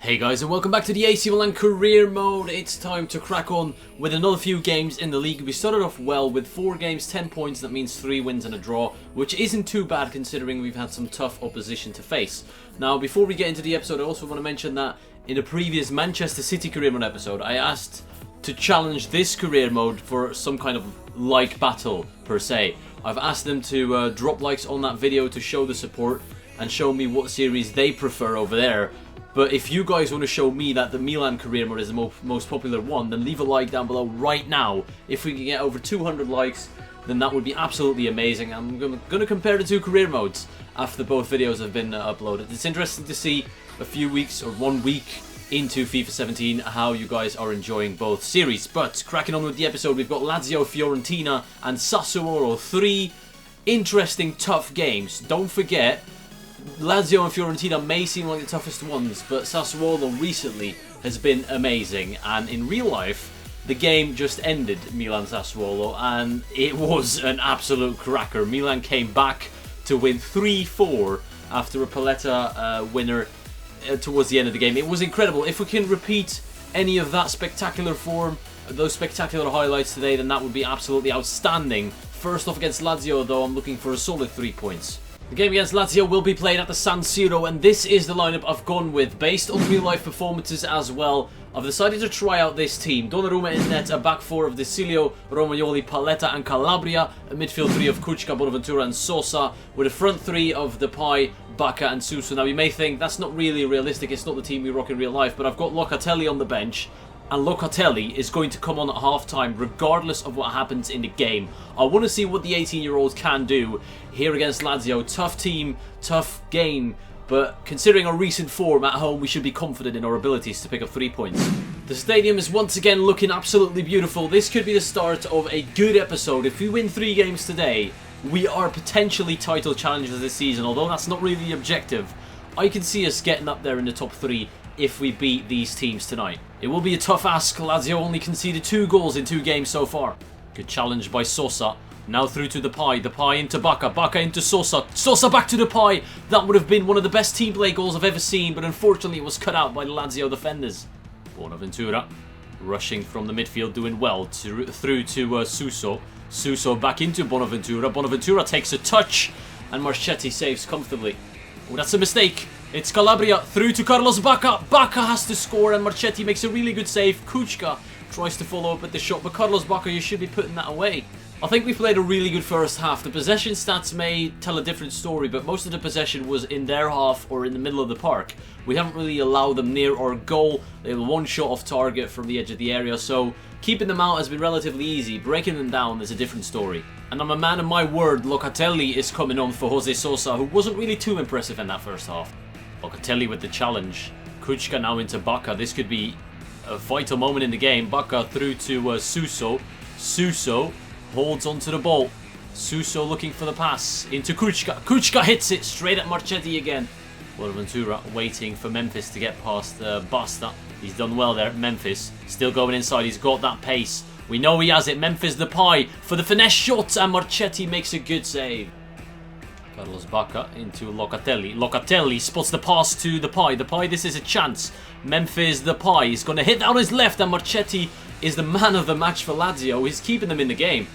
Hey guys, and welcome back to the AC Milan career mode. It's time to crack on with another few games in the league. We started off well with 4 games, 10 points. That means 3 wins and a draw, which isn't too bad considering we've had some tough opposition to face. Now, before we get into the episode, I also want to mention that in the previous Manchester City career mode episode, I asked to challenge this career mode for some kind of like battle per se. I've asked them to drop likes on that video to show the support and show me what series they prefer over there. But if you guys want to show me that the Milan career mode is the most popular one, then leave a like down below right now. If we can get over 200 likes, then that would be absolutely amazing. I'm going to compare the two career modes after both videos have been uploaded. It's interesting to see a few weeks or 1 week into FIFA 17 how you guys are enjoying both series. But cracking on with the episode, we've got Lazio, Fiorentina and Sassuolo. 3 interesting, tough games. Don't forget, Lazio and Fiorentina may seem like the toughest ones, but Sassuolo recently has been amazing, and in real life the game just ended, Milan-Sassuolo, and it was an absolute cracker. Milan came back to win 3-4 after a Paletta winner towards the end of the game. It was incredible. If we can repeat any of that spectacular form, those spectacular highlights today, then that would be absolutely outstanding. First off, against Lazio though, I'm looking for a solid 3 points. The game against Lazio will be played at the San Siro, and this is the lineup I've gone with. Based on real-life performances as well, I've decided to try out this team. Donnarumma in net, a back 4 of Desilio, Romagnoli, Paletta and Calabria, a midfield 3 of Kučka, Bonaventura and Sosa, with a front 3 of Depay, Bacca and Suso. Now you may think that's not really realistic, it's not the team we rock in real life, but I've got Locatelli on the bench. And Locatelli is going to come on at half-time regardless of what happens in the game. I want to see what the 18-year-old can do here against Lazio. Tough team, tough game, but considering our recent form at home, we should be confident in our abilities to pick up 3 points. The stadium is once again looking absolutely beautiful. This could be the start of a good episode. If we win 3 games today, we are potentially title challengers this season, although that's not really the objective. I can see us getting up there in the top 3 if we beat these teams tonight. It will be a tough ask. Lazio only conceded 2 goals in 2 games so far. Good challenge by Sosa. Now through to Depay. Depay into Bacca. Bacca into Sosa. Sosa back to Depay. That would have been one of the best team play goals I've ever seen, but unfortunately it was cut out by the Lazio defenders. Bonaventura rushing from the midfield, doing well through to Suso. Suso back into Bonaventura. Bonaventura takes a touch and Marchetti saves comfortably. Oh, that's a mistake. It's Calabria through to Carlos Bacca. Bacca has to score and Marchetti makes a really good save. Kučka tries to follow up with the shot, but Carlos Bacca, you should be putting that away. I think we played a really good first half. The possession stats may tell a different story, but most of the possession was in their half or in the middle of the park. We haven't really allowed them near our goal. They were 1 shot off target from the edge of the area, so keeping them out has been relatively easy. Breaking them down is a different story. And I'm a man of my word, Locatelli is coming on for Jose Sosa, who wasn't really too impressive in that first half. Locatelli with the challenge. Kučka now into Bacca. This could be a vital moment in the game. Bacca through to Suso. Suso holds onto the ball. Suso looking for the pass into Kučka. Kučka hits it straight at Marchetti again. Bonaventura waiting for Memphis to get past Basta. He's done well there. Memphis still going inside. He's got that pace. We know he has it. Memphis Depay for the finesse shot, and Marchetti makes a good save. Carlos Bacca into Locatelli. Locatelli spots the pass to Depay. Depay, this is a chance. Memphis Depay. He's going to hit that on his left, and Marchetti is the man of the match for Lazio. He's keeping them in the game.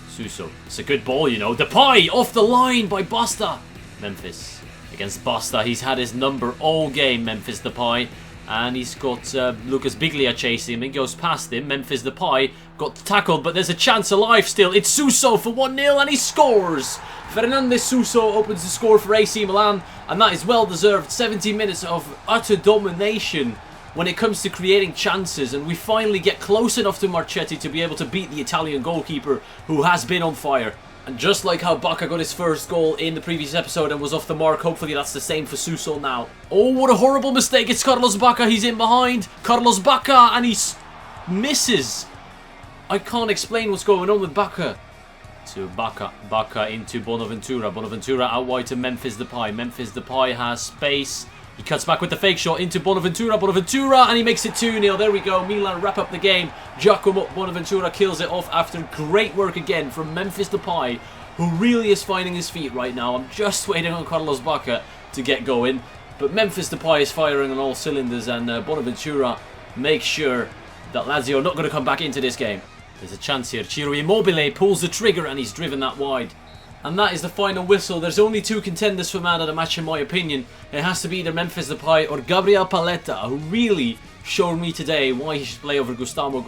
Suso. It's a good ball, you know. Depay off the line by Basta. Memphis against Basta. He's had his number all game, Memphis Depay. And he's got Lucas Biglia chasing him. He goes past him. Memphis Depay got tackled, but there's a chance alive still. It's Suso for 1-0 and he scores. Fernandez Suso opens the score for AC Milan, and that is well deserved. 70 minutes of utter domination when it comes to creating chances, and we finally get close enough to Marchetti to be able to beat the Italian goalkeeper, who has been on fire. And just like how Bacca got his first goal in the previous episode and was off the mark, hopefully that's the same for Suso now. Oh, what a horrible mistake. It's Carlos Bacca. He's in behind. Carlos Bacca, and he misses. I can't explain what's going on with Bacca. To Bacca. Bacca into Bonaventura. Bonaventura out wide to Memphis Depay. Memphis Depay has space. He cuts back with the fake shot into Bonaventura. Bonaventura, and he makes it 2-0. There we go. Milan wrap up the game. Giacomo Bonaventura kills it off after great work again from Memphis Depay, who really is finding his feet right now. I'm just waiting on Carlos Bacca to get going. But Memphis Depay is firing on all cylinders, and Bonaventura makes sure that Lazio are not going to come back into this game. There's a chance here. Ciro Immobile pulls the trigger and he's driven that wide. And that is the final whistle. There's only two contenders for man of the match in my opinion. It has to be either Memphis Depay or Gabriel Paletta, who really showed me today why he should play over Gustavo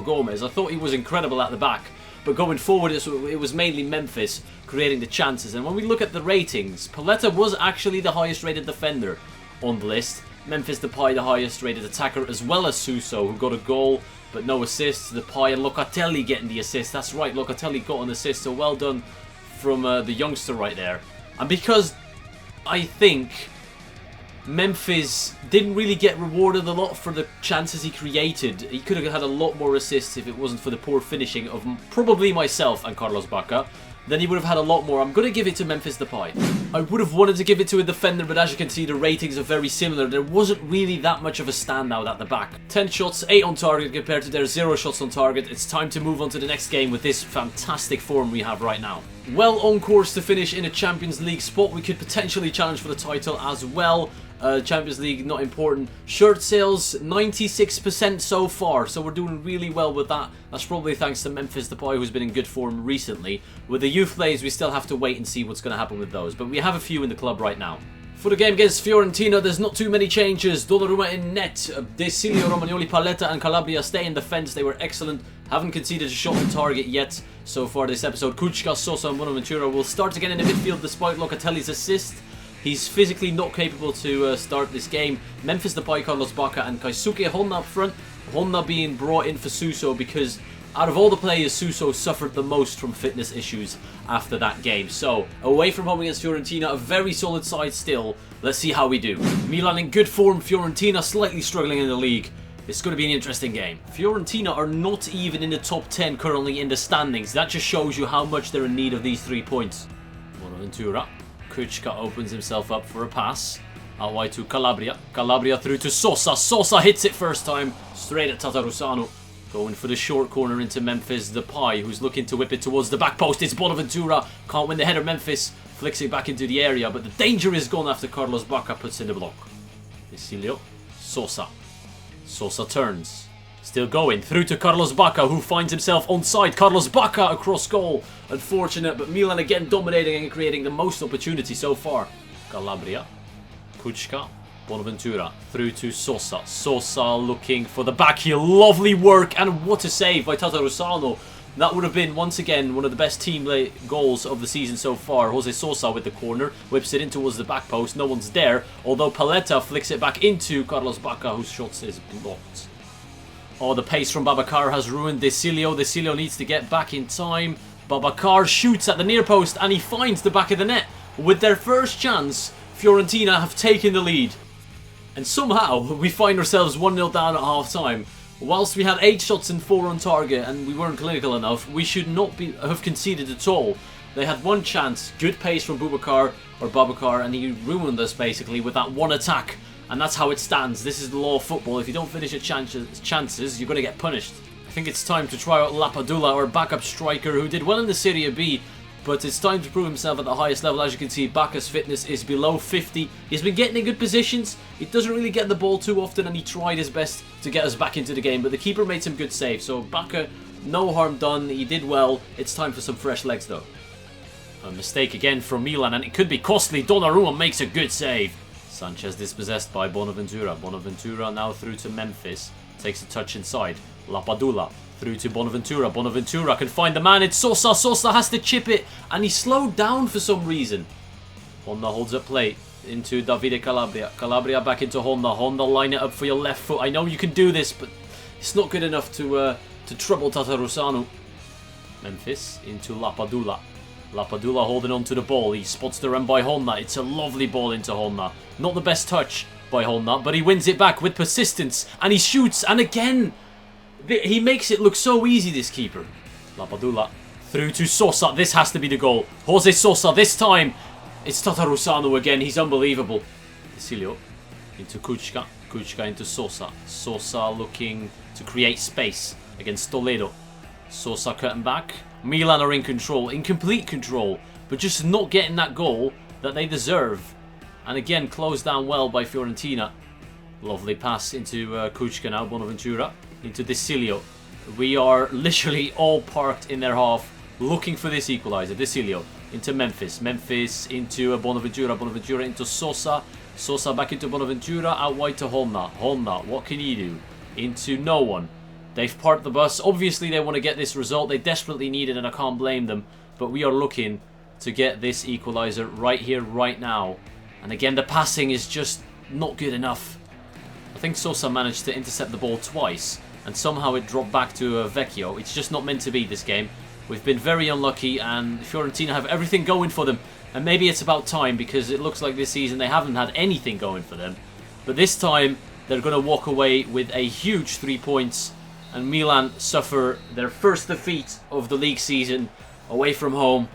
Gomez. I thought he was incredible at the back. But going forward, it was mainly Memphis creating the chances. And when we look at the ratings, Paletta was actually the highest rated defender on the list. Memphis Depay the highest rated attacker, as well as Suso, who got a goal but no assists. Depay and Locatelli getting the assist. That's right, Locatelli got an assist, so well done from the youngster right there. And because I think Memphis didn't really get rewarded a lot for the chances he created. He could have had a lot more assists if it wasn't for the poor finishing of probably myself and Carlos Bacca. Then he would have had a lot more. I'm going to give it to Memphis Depay. I would have wanted to give it to a defender, but as you can see, the ratings are very similar. There wasn't really that much of a standout at the back. 10 shots, 8 on target compared to their 0 shots on target. It's time to move on to the next game with this fantastic form we have right now. Well on course to finish in a Champions League spot. We could potentially challenge for the title as well. Champions League, not important. Shirt sales, 96% so far, so we're doing really well with that. That's probably thanks to Memphis Depay, who's been in good form recently. With the youth players, we still have to wait and see what's going to happen with those, but we have a few in the club right now. For the game against Fiorentina, there's not too many changes. Donnarumma in net, De Silio, Romagnoli, Paletta and Calabria stay in defence. They were excellent. Haven't conceded a shot on target yet so far this episode. Kuczka, Sosa and Bonaventura will start again in the midfield despite Locatelli's assist. He's physically not capable to start this game. Memphis Depay, Carlos Bacca and Keisuke Honda up front. Honda being brought in for Suso because out of all the players, Suso suffered the most from fitness issues after that game. So, away from home against Fiorentina, a very solid side still. Let's see how we do. Milan in good form, Fiorentina slightly struggling in the league. It's going to be an interesting game. Fiorentina are not even in the top 10 currently in the standings. That just shows you how much they're in need of these 3 points. Bonaventura. Kuczka opens himself up for a pass. Out wide to Calabria. Calabria through to Sosa. Sosa hits it first time. Straight at Tatarusanu. Going for the short corner into Memphis Depay, who's looking to whip it towards the back post. It's Bonaventura. Can't win the header. Memphis flicks it back into the area, but the danger is gone after Carlos Bacca puts in the block. Desilio. Sosa. Sosa turns. Still going through to Carlos Bacca, who finds himself onside. Carlos Bacca across goal. Unfortunate, but Milan again dominating and creating the most opportunity so far. Calabria. Kuczka. Bonaventura through to Sosa. Sosa looking for the back heel. Lovely work, and what a save by Tatarusanu. That would have been, once again, one of the best team goals of the season so far. Jose Sosa with the corner, whips it in towards the back post. No one's there, although Paletta flicks it back into Carlos Bacca, whose shot is blocked. Oh, the pace from Babacar has ruined Desilio. Desilio needs to get back in time. Babacar shoots at the near post and he finds the back of the net. With their first chance, Fiorentina have taken the lead. And somehow, we find ourselves 1-0 down at half-time. Whilst we had 8 shots and 4 on target and we weren't clinical enough, we should not have conceded at all. They had one chance, good pace from Babacar, and he ruined us basically with that one attack. And that's how it stands. This is the law of football. If you don't finish your chances, you're going to get punished. I think it's time to try out Lapadula, our backup striker, who did well in the Serie B, but it's time to prove himself at the highest level. As you can see, Bacca's fitness is below 50. He's been getting in good positions. He doesn't really get the ball too often, and he tried his best to get us back into the game, but the keeper made some good saves. So Bacca, no harm done. He did well. It's time for some fresh legs, though. A mistake again from Milan, and it could be costly. Donnarumma makes a good save. Sanchez dispossessed by Bonaventura. Bonaventura now through to Memphis. Takes a touch inside. Lapadula through to Bonaventura. Bonaventura can find the man. It's Sosa. Sosa has to chip it. And he slowed down for some reason. Honda holds up play into Davide Calabria. Calabria back into Honda. Honda, line it up for your left foot. I know you can do this, but it's not good enough to trouble Tatarusanu. Memphis into Lapadula. Lapadula holding on to the ball. He spots the run by Honda. It's a lovely ball into Honda. Not the best touch by Honda, but he wins it back with persistence. And he shoots. And again, he makes it look so easy, this keeper. Lapadula through to Sosa. This has to be the goal. Jose Sosa this time. It's Tatarusanu again. He's unbelievable. Desilio into Kuczka. Kuczka into Sosa. Sosa looking to create space against Toledo. Sosa cutting back. Milan are in control, in complete control, but just not getting that goal that they deserve. And again, closed down well by Fiorentina. Lovely pass into Kuchka now, Bonaventura, into Desilio. We are literally all parked in their half, looking for this equaliser. Desilio into Memphis. Memphis into Bonaventura. Bonaventura into Sosa. Sosa back into Bonaventura. Out wide to Holna. Holna, what can he do? Into no one. They've parked the bus. Obviously, they want to get this result. They desperately need it, and I can't blame them. But we are looking to get this equaliser right here, right now. And again, the passing is just not good enough. I think Sosa managed to intercept the ball twice, and somehow it dropped back to Vecchio. It's just not meant to be this game. We've been very unlucky, and Fiorentina have everything going for them. And maybe it's about time, because it looks like this season they haven't had anything going for them. But this time, they're going to walk away with a huge 3 points. And Milan suffer their first defeat of the league season away from home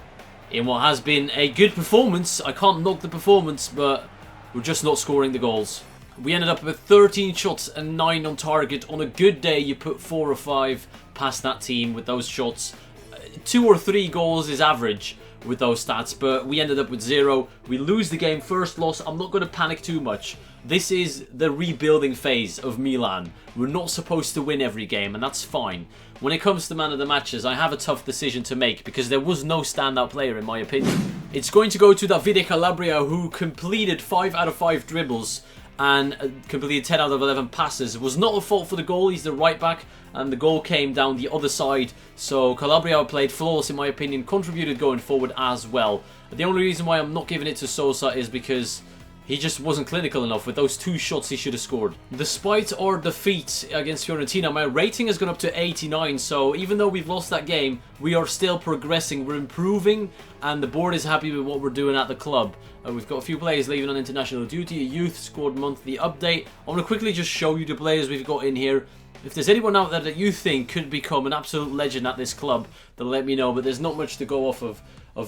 in what has been a good performance. I can't knock the performance, but we're just not scoring the goals. We ended up with 13 shots and 9 on target. On a good day, you put 4 or 5 past that team with those shots. 2 or 3 goals is average with those stats, but we ended up with 0. We lose the game, first loss. I'm not going to panic too much. This is the rebuilding phase of Milan. We're not supposed to win every game, and that's fine. When it comes to man of the matches, I have a tough decision to make because there was no standout player in my opinion. It's going to go to Davide Calabria, who completed 5 out of 5 dribbles and completed 10 out of 11 passes. It was not a fault for the goal. He's the right back, and the goal came down the other side. So Calabria played flawless in my opinion, contributed going forward as well. The only reason why I'm not giving it to Sosa is because he just wasn't clinical enough. With those 2 shots he should have scored. Despite our defeat against Fiorentina, my rating has gone up to 89. So even though we've lost that game, we are still progressing. We're improving, and the board is happy with what we're doing at the club. We've got a few players leaving on international duty. A youth squad monthly update. I want to quickly just show you the players we've got in here. If there's anyone out there that you think could become an absolute legend at this club, then let me know. But there's not much to go off of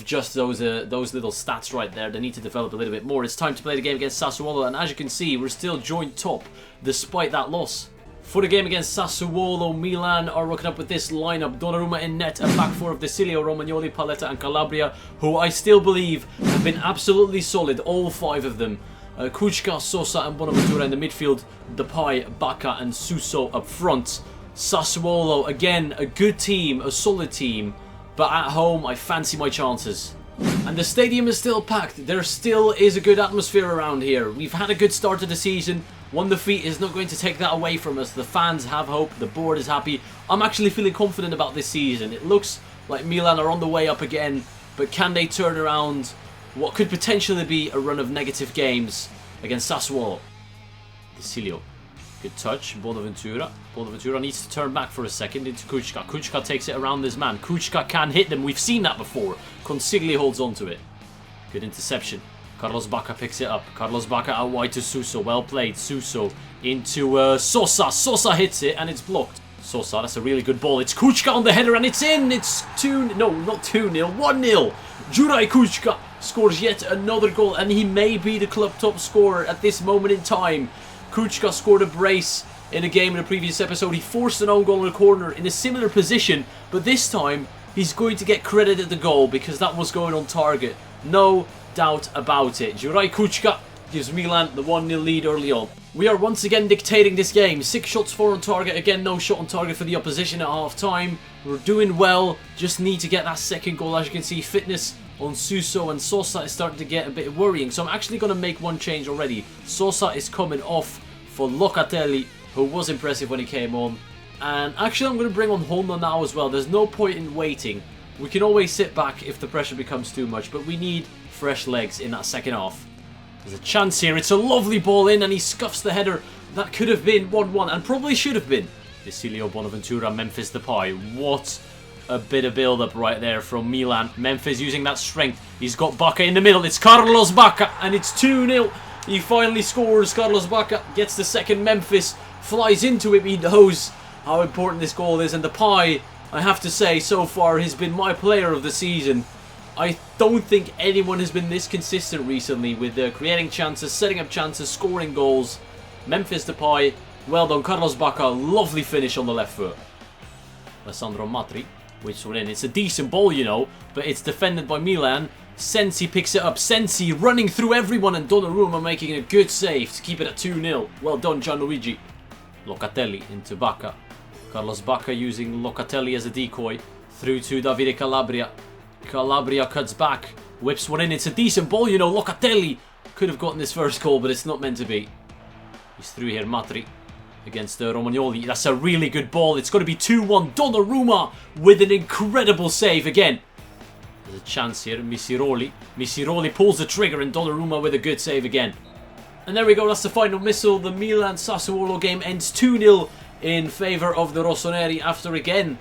just those little stats right there. They need to develop a little bit more. It's time to play the game against Sassuolo, and as you can see, we're still joint top despite that loss. For the game against Sassuolo, Milan are rocking up with this lineup. Donnarumma in net, a back 4 of Desilio, Romagnoli, Paletta and Calabria, who I still believe have been absolutely solid, all 5 of them. Kuchka, Sosa and Bonaventura in the midfield, Depay, Bacca and Suso up front. Sassuolo, again, a good team, a solid team, but at home I fancy my chances. And the stadium is still packed. There still is a good atmosphere around here. We've had a good start to the season. One defeat is not going to take that away from us. The fans have hope, the board is happy. I'm actually feeling confident about this season. It looks like Milan are on the way up again, but can they turn around what could potentially be a run of negative games against Sassuolo? Desilio. Good touch. Bonaventura. Bonaventura needs to turn back for a second into Kuchka. Kuchka takes it around this man. Kuchka can hit them. We've seen that before. Consigli holds on to it. Good interception. Carlos Bacca picks it up. Carlos Bacca out wide to Suso. Well played. Suso into Sosa. Sosa hits it and it's blocked. Sosa, that's a really good ball. It's Kuchka on the header and it's in. It's 2... No, not 2-0. 1-0. Juraj Kuchka scores yet another goal, and he may be the club top scorer at this moment in time. Kuchka scored a brace in a game in a previous episode. He forced an own goal in a corner in a similar position, but this time he's going to get credited the goal because that was going on target. No doubt about it. Juraj Kuchka gives Milan the 1-0 lead early on. We are once again dictating this game. 6 shots, 4 on target. Again, no shot on target for the opposition at half time. We're doing well. Just need to get that second goal. As you can see, fitness on Suso and Sosa is starting to get a bit worrying. So I'm actually going to make one change already. Sosa is coming off for Locatelli, who was impressive when he came on. And actually I'm going to bring on Holma now as well. There's no point in waiting. We can always sit back if the pressure becomes too much, but we need fresh legs in that second half. There's a chance here. It's a lovely ball in and he scuffs the header. That could have been 1-1 and probably should have been. Desilio, Bonaventura, Memphis Depay. What a bit of build-up right there from Milan. Memphis using that strength. He's got Bacca in the middle. It's Carlos Bacca and it's 2-0. He finally scores. Carlos Bacca gets the second. Memphis flies into it. He knows how important this goal is. And Depay, I have to say, so far has been my player of the season. I don't think anyone has been this consistent recently with creating chances, setting up chances, scoring goals. Memphis Depay, well done. Carlos Bacca, lovely finish on the left foot. Alessandro Matri, which one in. It's a decent ball, you know, but it's defended by Milan. Sensi picks it up. Sensi running through everyone, and Donnarumma making a good save to keep it at 2-0. Well done, Gianluigi. Locatelli into Bacca. Carlos Bacca using Locatelli as a decoy through to Davide Calabria. Calabria cuts back, whips one in. It's a decent ball, you know. Locatelli could have gotten this first goal, but it's not meant to be. He's through here, Matri against Romagnoli. That's a really good ball. It's going to be 2-1. Donnarumma with an incredible save again. There's a chance here. Misiroli. Misiroli pulls the trigger, and Donnarumma with a good save again. And there we go. That's the final missile. The Milan Sassuolo game ends 2-0 in favour of the Rossoneri after, again,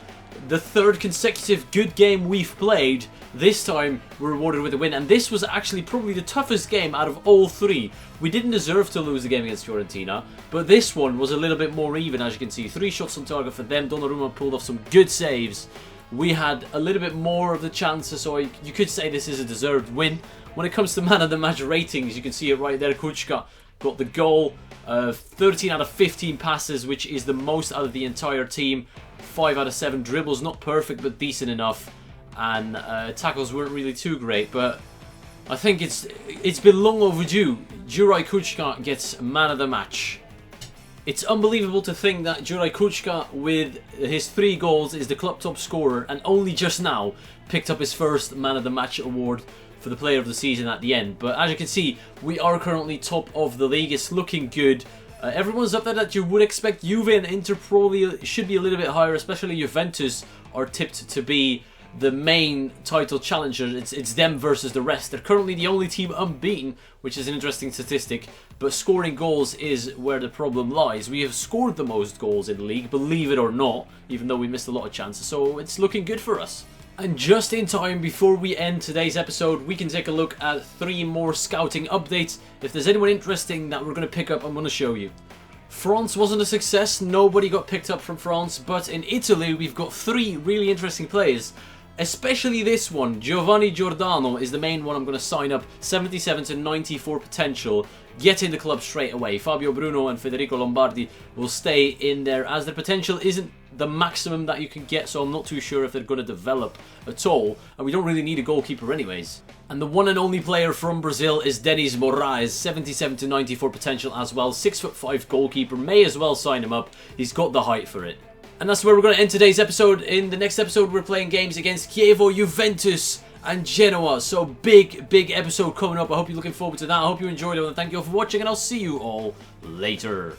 the third consecutive good game we've played. This time we're rewarded with a win, and this was actually probably the toughest game out of all three. We didn't deserve to lose the game against Fiorentina, but this one was a little bit more even, as you can see. 3 shots on target for them. Donnarumma pulled off some good saves. We had a little bit more of the chances, so you could say this is a deserved win. When it comes to man of the match ratings, you can see it right there. Kuchka got the goal. 13 out of 15 passes, which is the most out of the entire team. 5 out of 7 dribbles, not perfect but decent enough. And tackles weren't really too great, but I think it's been long overdue. Juraj Kuchka gets man of the match. It's unbelievable to think that Juraj Kuchka, with his 3 goals, is the club top scorer, and only just now picked up his first man of the match award for the player of the season at the end. But as you can see, we are currently top of the league. It's looking good. Everyone's up there that you would expect. Juve and Inter probably should be a little bit higher, especially Juventus are tipped to be the main title challenger. It's them versus the rest. They're currently the only team unbeaten, which is an interesting statistic, but scoring goals is where the problem lies. We have scored the most goals in the league, believe it or not, even though we missed a lot of chances, so it's looking good for us. And just in time before we end today's episode, we can take a look at 3 more scouting updates. If there's anyone interesting that we're going to pick up, I'm going to show you. France wasn't a success, nobody got picked up from France, but in Italy we've got 3 really interesting players. Especially this one, Giovanni Giordano is the main one I'm going to sign up. 77 to 94 potential. Get in the club straight away. Fabio Bruno and Federico Lombardi will stay in there, as their potential isn't the maximum that you can get, so I'm not too sure if they're going to develop at all. And we don't really need a goalkeeper anyways. And the one and only player from Brazil is Denis Moraes. 77 to 94 potential as well. 6'5" goalkeeper. May as well sign him up. He's got the height for it. And that's where we're going to end today's episode. In the next episode, we're playing games against Chievo, Juventus, and Genoa. So big episode coming up. I hope you're looking forward to that. I hope you enjoyed it. And thank you all for watching, and I'll see you all later.